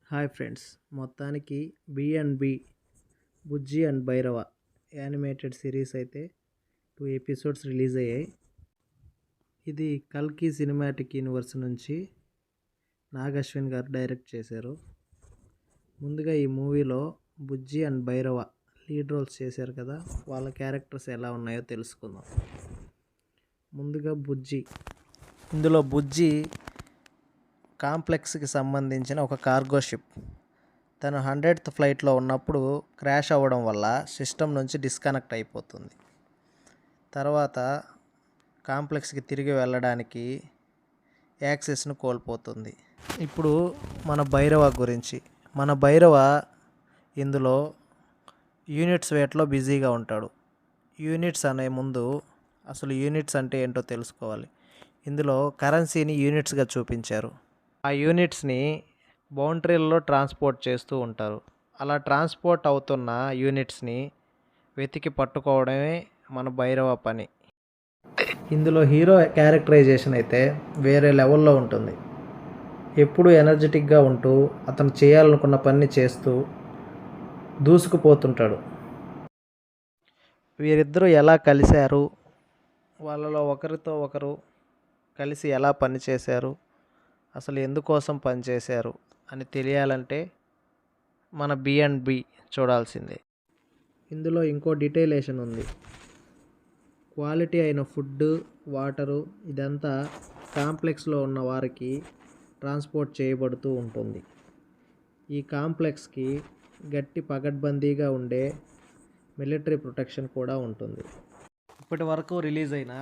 Hi friends, మొత్తానికి B and B Bujji and Bhairava animated series అయితే 2 episodes release అయ్యాయి. ఇది కల్కి సినిమాటిక్ యూనివర్స్ నుంచి నాగ్ అశ్విన్ గారు డైరెక్ట్ చేశారు. ముందుగా ఈ మూవీలో బుజ్జి అండ్ భైరవ లీడ్ రోల్స్ చేశారు కదా, వాళ్ళ క్యారెక్టర్స్ ఎలా ఉన్నాయో తెలుసుకుందాం. ముందుగా బుజ్జి. ఇందులో బుజ్జి కాంప్లెక్స్కి సంబంధించిన ఒక కార్గో షిప్. తను 100th ఫ్లైట్లో ఉన్నప్పుడు క్రాష్ అవ్వడం వల్ల సిస్టమ్ నుంచి డిస్కనెక్ట్ అయిపోతుంది. తర్వాత కాంప్లెక్స్కి తిరిగి వెళ్ళడానికి యాక్సెస్ను కోల్పోతుంది. ఇప్పుడు మన భైరవ గురించి. మన భైరవ ఇందులో యూనిట్స్ వేట్లో బిజీగా ఉంటాడు. యూనిట్స్ అనే ముందు అసలు యూనిట్స్ అంటే ఏంటో తెలుసుకోవాలి. ఇందులో కరెన్సీని యూనిట్స్గా చూపించారు. ఆ యూనిట్స్ని బౌండరీల్లో ట్రాన్స్పోర్ట్ చేస్తూ ఉంటారు. అలా ట్రాన్స్పోర్ట్ అవుతున్న యూనిట్స్ని వెతికి పట్టుకోవడమే మన భైరవ పని. ఇందులో హీరో క్యారెక్టరైజేషన్ అయితే వేరే లెవెల్లో ఉంటుంది. ఎప్పుడూ ఎనర్జెటిక్గా ఉంటూ అతను చేయాలనుకున్న పని చేస్తూ దూసుకుపోతుంటాడు. వీరిద్దరూ ఎలా కలిశారు, వాళ్ళలో ఒకరితో ఒకరు కలిసి ఎలా పనిచేశారు, అసలు ఎందుకోసం పనిచేశారు అని తెలియాలంటే మన బి అండ్ బి చూడాల్సిందే. ఇందులో ఇంకో డీటెయిలేషన్ ఉంది. క్వాలిటీ అయిన ఫుడ్, వాటరు ఇదంతా కాంప్లెక్స్లో ఉన్న వారికి ట్రాన్స్పోర్ట్ చేయబడుతూ ఉంటుంది. ఈ కాంప్లెక్స్కి గట్టి పగడ్బందీగా ఉండే మిలిటరీ ప్రొటెక్షన్ కూడా ఉంటుంది. ఇప్పటి వరకు రిలీజ్ అయిన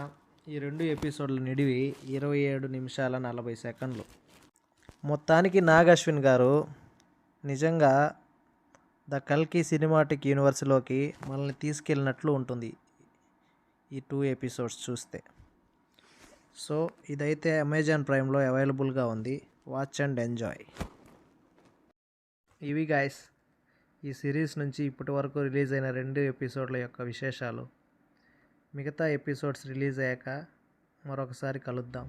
ఈ 2 ఎపిసోడ్ల నిడివి 27 నిమిషాల 40 సెకండ్లు. మొత్తానికి నాగ్ అశ్విన్ గారు నిజంగా ద కల్కి సినిమాటిక్ యూనివర్స్లోకి మనల్ని తీసుకెళ్ళినట్లు ఉంటుంది ఈ 2 ఎపిసోడ్స్ చూస్తే. సో ఇదైతే అమెజాన్ ప్రైమ్లో అవైలబుల్గా ఉంది. Watch and enjoy. ఇవి గాయస్, ఈ సిరీస్ నుంచి ఇప్పటి వరకు రిలీజ్ అయిన 2 ఎపిసోడ్ల యొక్క విశేషాలు. మిగతా ఎపిసోడ్స్ రిలీజ్ అయ్యాక మరొకసారి కలుద్దాం.